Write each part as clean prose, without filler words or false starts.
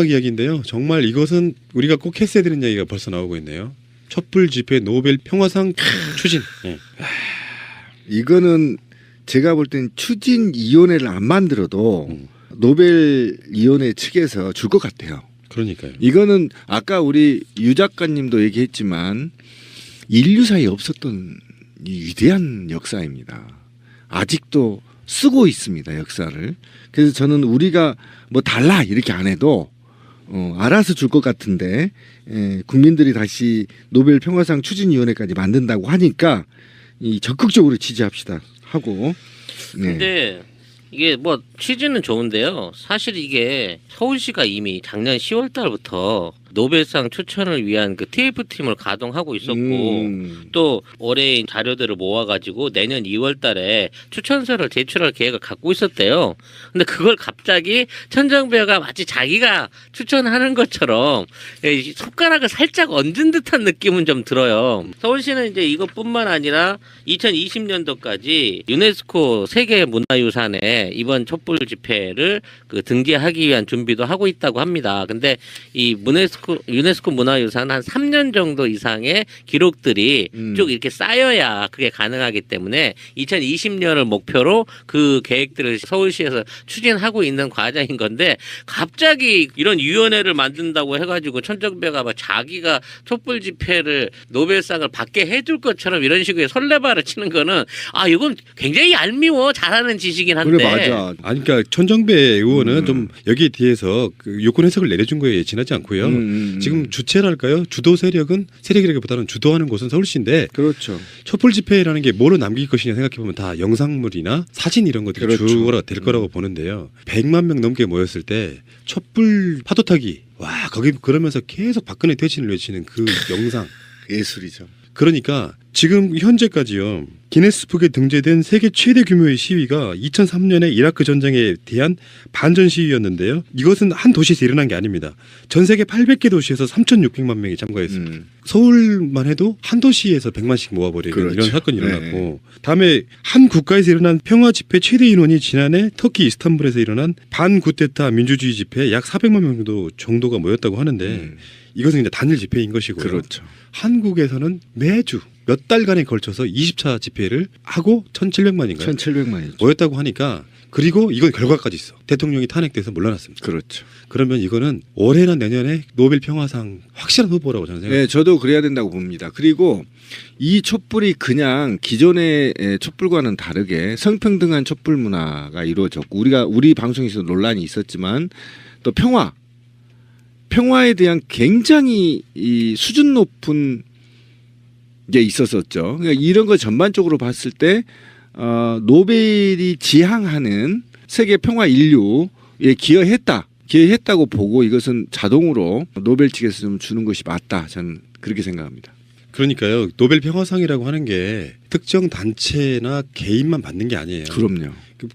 이야기인데요. 정말 이것은 우리가 꼭 했어야 되는 이야기가 벌써 나오고 있네요. 촛불 집회 노벨 평화상 추진. 네. 이거는 제가 볼 땐 추진위원회를 안 만들어도 노벨위원회 측에서 줄 것 같아요. 그러니까요. 이거는 아까 우리 유 작가님도 얘기했지만 인류사에 없었던 이 위대한 역사입니다. 아직도 쓰고 있습니다. 역사를. 그래서 저는 우리가 뭐 달라 이렇게 안 해도 알아서 줄 것 같은데 국민들이 다시 노벨 평화상 추진위원회까지 만든다고 하니까 이 적극적으로 지지합시다 하고. 네. 근데 이게 뭐 취지는 좋은데요. 사실 이게 서울시가 이미 작년 10월 달부터 노벨상 추천을 위한 그 TF팀을 가동하고 있었고 또 올해 자료들을 모아가지고 내년 2월 달에 추천서를 제출할 계획을 갖고 있었대요. 근데 그걸 갑자기 천정배가 마치 자기가 추천하는 것처럼 손가락을 살짝 얹은 듯한 느낌은 좀 들어요. 서울시는 이제 이것뿐만 아니라 2020년도까지 유네스코 세계문화유산에 이번 촛불 집회를 그 등재하기 위한 준비도 하고 있다고 합니다. 근데 이 유네스코 문화유산 한 3년 정도 이상의 기록들이 쭉 이렇게 쌓여야 그게 가능하기 때문에 2020년을 목표로 그 계획들을 서울시에서 추진하고 있는 과정인 건데 갑자기 이런 위원회를 만든다고 해가지고 천정배가 막 자기가 촛불 집회를 노벨상을 받게 해줄 것처럼 이런 식의 설레발을 치는 거는 이건 굉장히 얄미워 잘하는 짓이긴 한데. 그래 맞아. 아니 그러니까 천정배 의원은 좀 여기에 대해서 그 요건 해석을 내려준 거에 지나지 않고요. 지금 주체랄까요? 주도 세력이라기보다는 주도하는 곳은 서울시인데 그렇죠. 촛불 집회라는 게 뭐로 남길 것이냐 생각해보면 다 영상물이나 사진 이런 것들이 그렇죠. 주가 될 거라고 보는데요. 100만 명 넘게 모였을 때 촛불 파도 타기 와 거기 그러면서 계속 박근혜 퇴진을 외치는 그 영상 예술이죠. 그러니까 지금 현재까지요. 기네스북에 등재된 세계 최대 규모의 시위가 2003년에 이라크 전쟁에 대한 반전 시위였는데요. 이것은 한 도시에서 일어난 게 아닙니다. 전 세계 800개 도시에서 3,600만 명이 참가했습니다. 서울만 해도 한 도시에서 100만씩 모아버리는 그렇죠. 이런 사건이 일어났고 다음에 한 국가에서 일어난 평화 집회 최대 인원이 지난해 터키 이스탄불에서 일어난 반구테타 민주주의 집회에 약 400만 명 정도가 모였다고 하는데 이것은 이제 단일 집회인 것이고요. 그렇죠. 한국에서는 매주 몇 달간에 걸쳐서 20차 집회를 하고 1,700만인가요? 1,700만이죠. 모였다고 하니까 그리고 이건 결과까지 있어. 대통령이 탄핵돼서 물러났습니다. 그렇죠. 그러면 이거는 올해나 내년에 노벨 평화상 확실한 후보라고 저는 생각합니다. 네, 저도 그래야 된다고 봅니다. 그리고 이 촛불이 그냥 기존의 촛불과는 다르게 성평등한 촛불 문화가 이루어졌고 우리 방송에서 논란이 있었지만 또 평화에 대한 굉장히 이 수준 높은 게 있었었죠. 그러니까 이런 거 전반적으로 봤을 때 노벨이 지향하는 세계 평화 인류에 기여했다고 보고 이것은 자동으로 노벨 측에서 좀 주는 것이 맞다. 저는 그렇게 생각합니다. 그러니까요. 노벨 평화상이라고 하는 게 특정 단체나 개인만 받는 게 아니에요. 그럼요.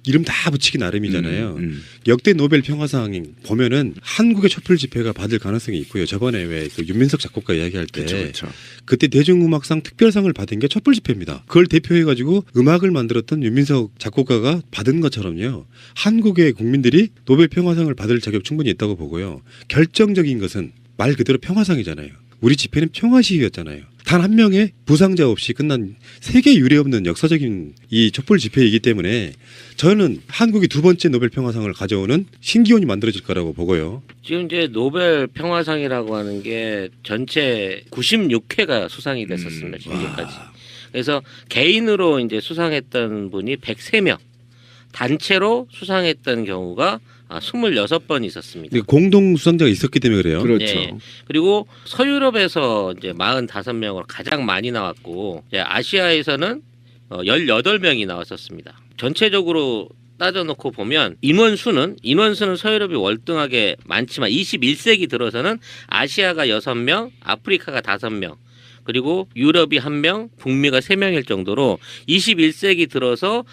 이름 다 붙이기 나름이잖아요. 역대 노벨 평화상 보면은 한국의 촛불 집회가 받을 가능성이 있고요. 저번에 왜 그 윤민석 작곡가 이야기할 때 그렇죠. 그때 대중음악상 특별상을 받은 게 촛불 집회입니다. 그걸 대표해가지고 음악을 만들었던 윤민석 작곡가가 받은 것처럼요. 한국의 국민들이 노벨 평화상을 받을 자격 충분히 있다고 보고요. 결정적인 것은 말 그대로 평화상이잖아요. 우리 집회는 평화 시위였잖아요. 단 한 명의 부상자 없이 끝난 세계 유례 없는 역사적인 이 촛불 집회이기 때문에 저는 한국이 두 번째 노벨 평화상을 가져오는 신기원이 만들어질 거라고 보고요. 지금 이제 노벨 평화상이라고 하는 게 전체 96회가 수상이 됐었습니다. 지금까지. 그래서 개인으로 이제 수상했던 분이 103명, 단체로 수상했던 경우가 26번 있었습니다. 공동 수상자가 있었기 때문에 그래요. 그렇죠. 네. 그리고 서유럽에서 이제 45명으로 가장 많이 나왔고 이제 아시아에서는 18명이 나왔었습니다. 전체적으로 따져놓고 보면 인원수는 서유럽이 월등하게 많지만 21세기 들어서는 아시아가 6명, 아프리카가 5명, 그리고 유럽이 1명, 북미가 3명일 정도로 21세기 들어서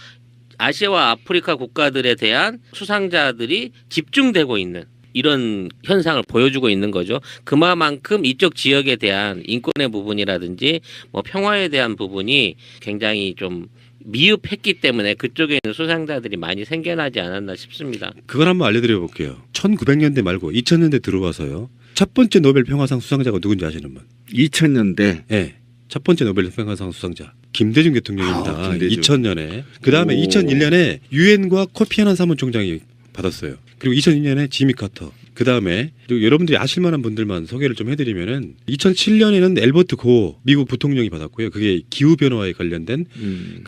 아시아와 아프리카 국가들에 대한 수상자들이 집중되고 있는 이런 현상을 보여주고 있는 거죠. 그만큼 이쪽 지역에 대한 인권의 부분이라든지 뭐 평화에 대한 부분이 굉장히 좀 미흡했기 때문에 그쪽에 있는 수상자들이 많이 생겨나지 않았나 싶습니다. 그걸 한번 알려드려 볼게요. 1900년대 말고 2000년대 들어와서요. 첫 번째 노벨 평화상 수상자가 누군지 아시는 분? 2000년대. 네. 첫 번째 노벨 평화상 수상자 김대중 대통령입니다. 아, 김대중. 2000년에. 그다음에 오. 2001년에 유엔과 코피 아난 사무총장이 받았어요. 그리고 2002년에 지미 카터. 그다음에 여러분들이 아실 만한 분들만 소개를 좀 해드리면은 2007년에는 엘버트 고 미국 부통령이 받았고요. 그게 기후 변화에 관련된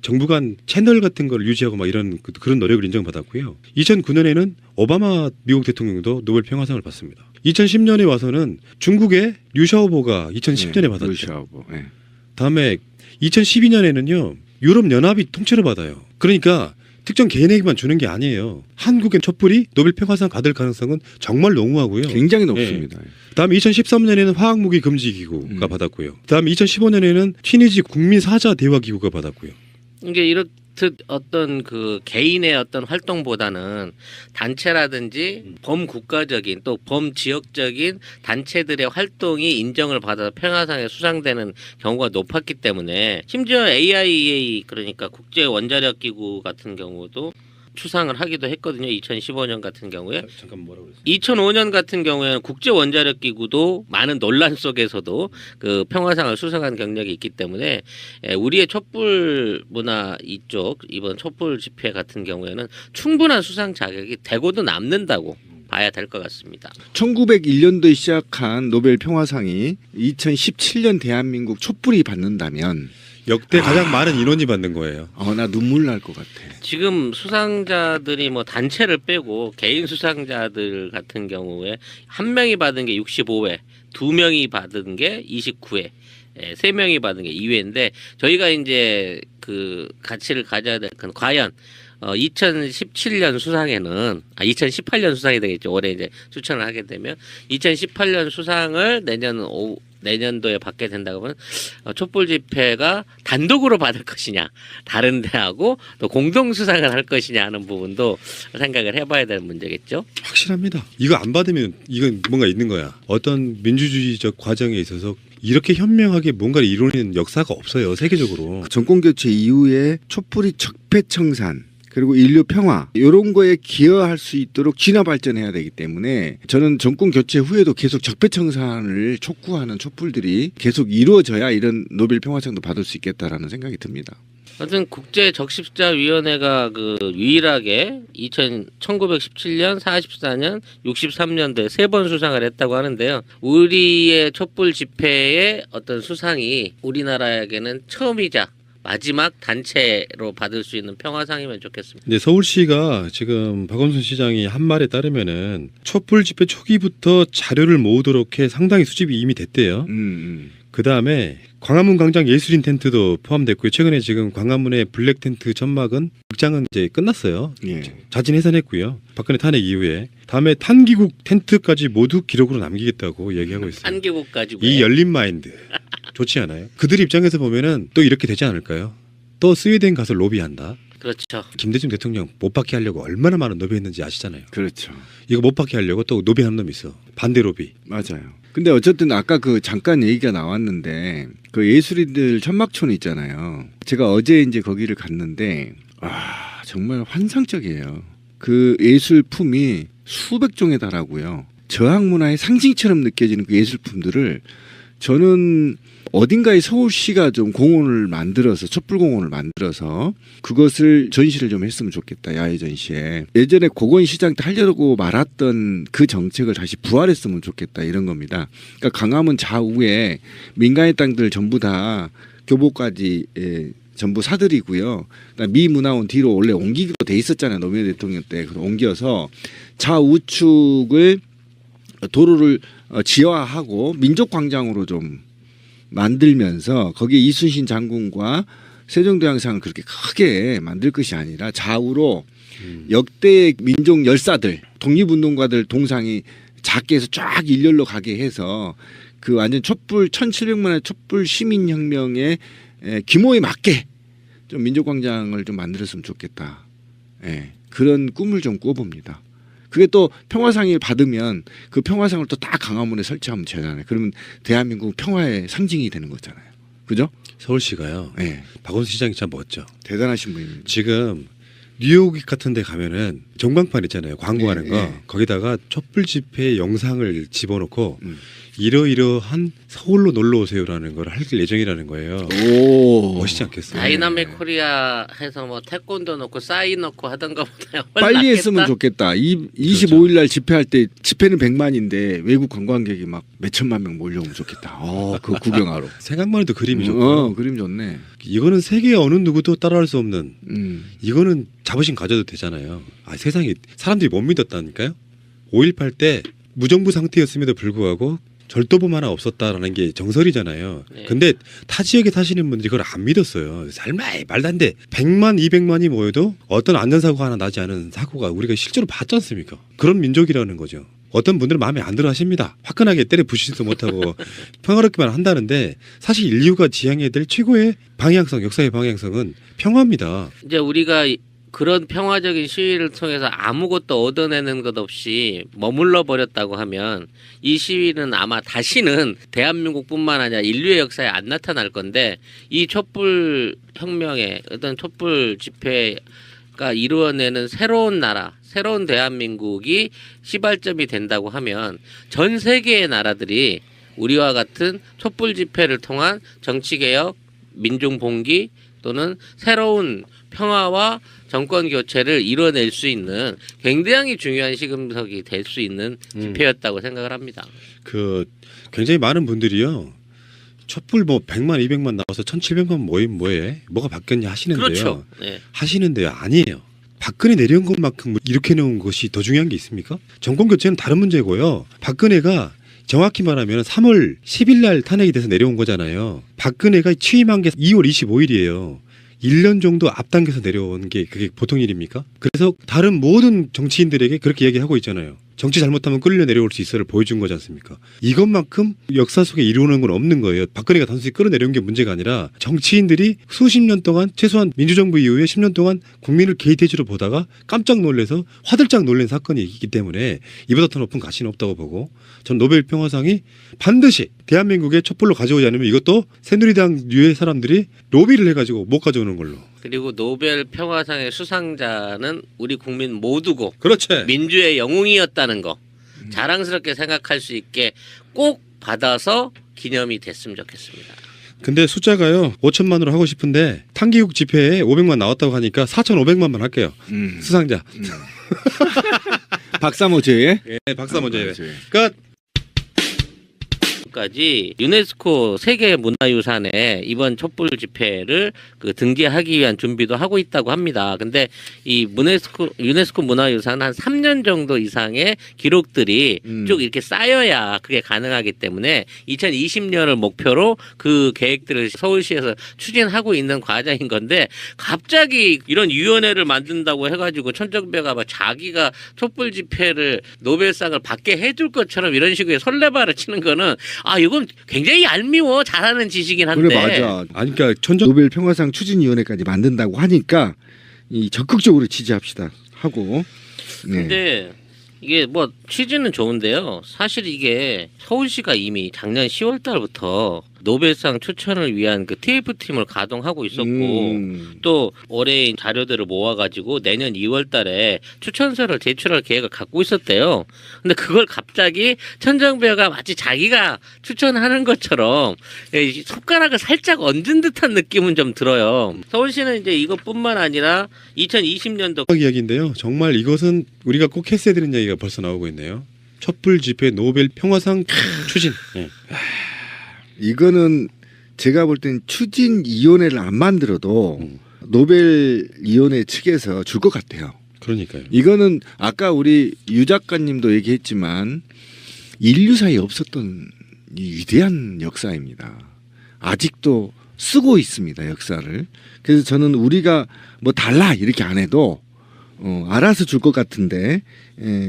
정부 간 채널 같은 걸 유지하고 막 이런 그런 노력을 인정받았고요. 2009년에는 오바마 미국 대통령도 노벨 평화상을 받습니다. 2010년에 와서는 중국의 류샤오보가 2010년에 받았죠. 류샤오보. 네. 다음에 2012년에는요. 유럽 연합이 통째로 받아요. 그러니까 특정 개인에게만 주는 게 아니에요. 한국의 촛불이 노벨 평화상 받을 가능성은 정말 농후하고요. 굉장히 높습니다. 그다음에 2013년에는 화학무기 금지 기구가 받았고요. 그다음에 2015년에는 튀니지 국민 사자 대화 기구가 받았고요. 이게 이렇듯 어떤 그 개인의 어떤 활동보다는 단체라든지 범국가적인 또 범지역적인 단체들의 활동이 인정을 받아서 평화상에 수상되는 경우가 높았기 때문에 심지어 AIEA 그러니까 국제 원자력 기구 같은 경우도 수상을 하기도 했거든요. 2015년 같은 경우에. 잠깐 뭐라고 그랬어요? 2005년 같은 경우에는 국제 원자력 기구도 많은 논란 속에서도 그 평화상을 수상한 경력이 있기 때문에 우리의 촛불 문화 이쪽 이번 촛불 집회 같은 경우에는 충분한 수상 자격이 되고도 남는다고 봐야 될 것 같습니다. 1901년도에 시작한 노벨 평화상이 2017년 대한민국 촛불이 받는다면 역대 가장 많은 인원이 받는 거예요. 나 눈물 날 것 같아. 지금 수상자들이 뭐 단체를 빼고 개인 수상자들 같은 경우에 한 명이 받은 게 65회, 두 명이 받은 게 29회, 세 명이 받은 게 2회인데 저희가 이제 그 가치를 가져야 될 건 과연 2017년 수상에는 2018년 수상이 되겠죠. 올해 이제 추천을 하게 되면 2018년 수상을 내년도에 받게 된다고 하면 촛불 집회가 단독으로 받을 것이냐 다른 데하고 또 공동 수상을 할 것이냐 하는 부분도 생각을 해봐야 될 문제겠죠. 확실합니다. 이거 안 받으면 이건 뭔가 있는 거야. 어떤 민주주의적 과정에 있어서 이렇게 현명하게 뭔가를 이루는 역사가 없어요. 세계적으로. 정권 교체 이후에 촛불이 적폐청산 그리고 인류 평화 이런 거에 기여할 수 있도록 진화 발전해야 되기 때문에 저는 정권 교체 후에도 계속 적폐청산을 촉구하는 촛불들이 계속 이루어져야 이런 노벨 평화상도 받을 수 있겠다라는 생각이 듭니다. 하여튼 국제 적십자위원회가 그 유일하게 1917년, 44년, 63년도에 3번 수상을 했다고 하는데요. 우리의 촛불 집회의 어떤 수상이 우리나라에게는 처음이자 마지막 단체로 받을 수 있는 평화상이면 좋겠습니다. 근데 서울시가 지금 박원순 시장이 한 말에 따르면은 촛불 집회 초기부터 자료를 모으도록 해 상당히 수집이 이미 됐대요. 그 다음에 광화문 광장 예술인 텐트도 포함됐고요. 최근에 지금 광화문의 블랙 텐트 천막은 극장은 이제 끝났어요. 예. 자진 해산했고요. 박근혜 탄핵 이후에 다음에 탄기국 텐트까지 모두 기록으로 남기겠다고 얘기하고 있어요. 한계국까지 이 열린 마인드 좋지 않아요? 그들 입장에서 보면은 또 이렇게 되지 않을까요? 또 스웨덴 가서 로비한다. 그렇죠. 김대중 대통령 못 받게 하려고 얼마나 많은 로비했는지 아시잖아요. 그렇죠. 이거 못 받게 하려고 또 로비하는 놈이 있어. 반대 로비. 맞아요. 근데 어쨌든 아까 그 잠깐 얘기가 나왔는데 그 예술인들 천막촌 있잖아요. 제가 어제 이제 거기를 갔는데 정말 환상적이에요. 그 예술품이 수백 종에 달하고요. 저항 문화의 상징처럼 느껴지는 그 예술품들을 저는 어딘가에 서울시가 좀 공원을 만들어서 촛불공원을 만들어서 그것을 전시를 좀 했으면 좋겠다. 야외 전시에. 예전에 고건시장 때 하려고 말았던 그 정책을 다시 부활했으면 좋겠다. 이런 겁니다. 그러니까 강화문 좌우에 민간의 땅들 전부 다 교보까지 전부 사들이고요. 그러니까 미 문화원 뒤로 원래 옮기기로 돼 있었잖아요. 노무현 대통령 때. 옮겨서 좌우측을 도로를 지화하고 민족광장으로 좀 만들면서 거기에 이순신 장군과 세종대왕상을 그렇게 크게 만들 것이 아니라 좌우로 역대 민족 열사들 독립운동가들 동상이 작게 해서 쫙 일렬로 가게 해서 그 완전 촛불 1700만의 촛불 시민혁명의 규모에 맞게 좀 민족광장을 좀 만들었으면 좋겠다. 그런 꿈을 좀 꿔봅니다. 그게 또 평화상을 받으면 그 평화상을 또 딱 강화문에 설치하면 되잖아요. 그러면 대한민국 평화의 상징이 되는 거잖아요. 그죠? 서울시가요. 네. 박원순 시장이 참 멋져. 대단하신 분입니다. 지금 뉴욕 같은 데 가면은 전광판 있잖아요. 광고하는 네, 거. 네. 거기다가 촛불 집회 영상을 집어넣고 이러이러한 서울로 놀러 오세요라는 걸 할 예정이라는 거예요. 오. 멋있지 않겠어요? 다이나믹 코리아 해서 뭐 태권도 넣고 싸이 넣고 하던가 보다 빨리 했으면 좋겠다. 25일 날 집회할 때 집회는 100만인데 외국 관광객이 막 몇천만 명 몰려오면 좋겠다. 그거 구경하러. 생각만 해도 그림이 좋고. 그림 좋네. 이거는 세계 어느 누구도 따라할 수 없는 이거는 자부심 가져도 되잖아요. 세상에 사람들이 못 믿었다니까요. 5.18 때 무정부 상태였음에도 불구하고 절도범 하나 없었다라는 게 정설이잖아요. 네. 근데 타 지역에 사시는 분들이 그걸 안 믿었어요. 설마 말도 안 돼. 100만 200만이 모여도 어떤 안전사고 하나 나지 않은 사고가 우리가 실제로 봤지 않습니까? 그런 민족이라는 거죠. 어떤 분들은 마음에 안 들어 하십니다. 화끈하게 때려 부시지도 못하고 평화롭게만 한다는데 사실 인류가 지향해야 될 최고의 방향성, 역사의 방향성은 평화입니다. 이제 우리가 그런 평화적인 시위를 통해서 아무것도 얻어내는 것 없이 머물러 버렸다고 하면 이 시위는 아마 다시는 대한민국뿐만 아니라 인류의 역사에 안 나타날 건데 이 촛불 혁명의 어떤 촛불 집회가 이루어내는 새로운 나라, 새로운 대한민국이 시발점이 된다고 하면 전 세계의 나라들이 우리와 같은 촛불 집회를 통한 정치개혁, 민중봉기 또는 새로운 평화와 정권 교체를 이뤄낼 수 있는 굉장히 중요한 시금석이 될 수 있는 집회였다고 생각을 합니다. 굉장히 많은 분들이요. 촛불 뭐 100만 200만 나와서 1700만 모임 뭐해? 뭐가 바뀌었냐 하시는데요. 그렇죠. 네. 하시는데요. 아니에요. 박근혜 내려온 것만큼 이렇게 놓은 것이 더 중요한 게 있습니까? 정권 교체는 다른 문제고요. 박근혜가 정확히 말하면 3월 10일 날 탄핵이 돼서 내려온 거잖아요. 박근혜가 취임한 게 2월 25일이에요. 1년 정도 앞당겨서 내려온 게 그게 보통 일입니까? 그래서 다른 모든 정치인들에게 그렇게 얘기하고 있잖아요. 정치 잘못하면 끌려 내려올 수 있어를 보여준 거지 않습니까? 이것만큼 역사 속에 이루어낸 건 없는 거예요. 박근혜가 단순히 끌어내려온 게 문제가 아니라 정치인들이 수십 년 동안 최소한 민주정부 이후에 10년 동안 국민을 게이트해주로 보다가 깜짝 놀라서 화들짝 놀란 사건이 있기 때문에 이보다 더 높은 가치는 없다고 보고 전 노벨 평화상이 반드시 대한민국에 촛불로 가져오지 않으면 이것도 새누리당 류의 사람들이 로비를 해가지고 못 가져오는 걸로. 그리고 노벨 평화상의 수상자는 우리 국민 모두고 그렇지. 민주의 영웅이었다는 거 자랑스럽게 생각할 수 있게 꼭 받아서 기념이 됐으면 좋겠습니다. 근데 숫자가요 5천만으로 하고 싶은데 탄기국 집회에 500만 나왔다고 하니까 4,500만만 할게요. 수상자. 박사모 제외? 예, 박사 먼저 해요. 제외. 그러니까 까지 유네스코 세계 문화유산에 이번 촛불 집회를 등재하기 위한 준비도 하고 있다고 합니다. 근데 이 유네스코 문화유산 한 3년 정도 이상의 기록들이 쭉 이렇게 쌓여야 그게 가능하기 때문에 2020년을 목표로 그 계획들을 서울시에서 추진하고 있는 과정인 건데 갑자기 이런 위원회를 만든다고 해가지고 천정배가 막 자기가 촛불 집회를 노벨상을 받게 해줄 것처럼 이런 식의 설레발을 치는 거는 이건 굉장히 얄미워 잘하는 지식이긴 한데. 그래 맞아. 아니 그러니까 노벨 평화상 추진위원회까지 만든다고 하니까 이 적극적으로 지지합시다 하고. 네. 근데 이게 뭐 취지는 좋은데요. 사실 이게 서울시가 이미 작년 10월 달부터 노벨상 추천을 위한 그 TF팀을 가동하고 있었고 또 올해 자료들을 모아가지고 내년 2월 달에 추천서를 제출할 계획을 갖고 있었대요. 근데 그걸 갑자기 천정배가 마치 자기가 추천하는 것처럼 손가락을 살짝 얹은 듯한 느낌은 좀 들어요. 서울시는 이제 이것뿐만 아니라 2020년도 이야기인데요. 정말 이것은 우리가 꼭 했어야 되는 이야기가 벌써 나오고 있네요. 촛불 집회 노벨 평화상 추진. 네. 이거는 제가 볼 땐 추진위원회를 안 만들어도 노벨위원회 측에서 줄 것 같아요. 그러니까요. 이거는 아까 우리 유 작가님도 얘기했지만 인류사에 없었던 이 위대한 역사입니다. 아직도 쓰고 있습니다. 역사를. 그래서 저는 우리가 뭐 달라 이렇게 안 해도 알아서 줄 것 같은데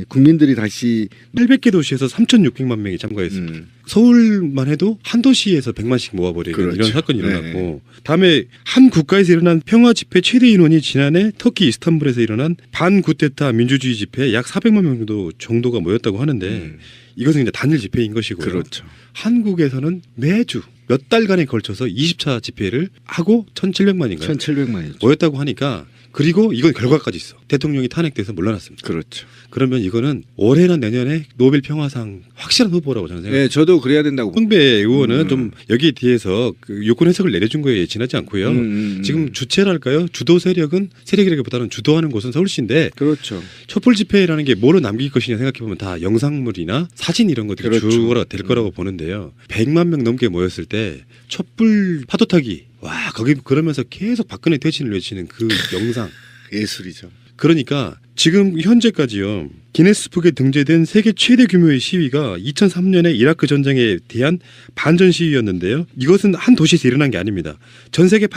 국민들이 다시 800개 도시에서 3,600만 명이 참가했습니다. 서울만 해도 한 도시에서 100만씩 모아버리는 그렇죠. 이런 사건이 일어났고 다음에 한 국가에서 일어난 평화 집회 최대 인원이 지난해 터키 이스탄불에서 일어난 반구테타 민주주의 집회에 약 400만 명 정도가 모였다고 하는데 이것은 이제 단일 집회인 것이고요. 그렇죠. 한국에서는 매주 몇 달간에 걸쳐서 20차 집회를 하고 1,700만인가요? 1,700만이죠. 모였다고 하니까 그리고 이건 결과까지 있어. 대통령이 탄핵돼서 물러났습니다. 그렇죠. 그러면 이거는 올해나 내년에 노벨 평화상 확실한 후보라고 저는 생각합니다. 네, 저도 그래야 된다고. 홍배 의원은 좀 여기에 대해서 그 요건 해석을 내려준 거에 지나지 않고요. 지금 주체랄까요? 주도 세력이라기보다는 주도하는 곳은 서울시인데 그렇죠. 촛불 집회라는 게 뭐로 남길 것이냐 생각해 보면 다 영상물이나 사진 이런 것들이 그렇죠. 주가 될 거라고 보는데요. 100만 명 넘게 모였을 때 촛불 파도 타기 와 거기 그러면서 계속 박근혜 퇴진을 외치는 그 영상 예술이죠. 그러니까 지금 현재까지요. 기네스북에 등재된 세계 최대 규모의 시위가 2003년에 이라크 전쟁에 대한 반전 시위였는데요. 이것은 한 도시에서 일어난 게 아닙니다. 전 세계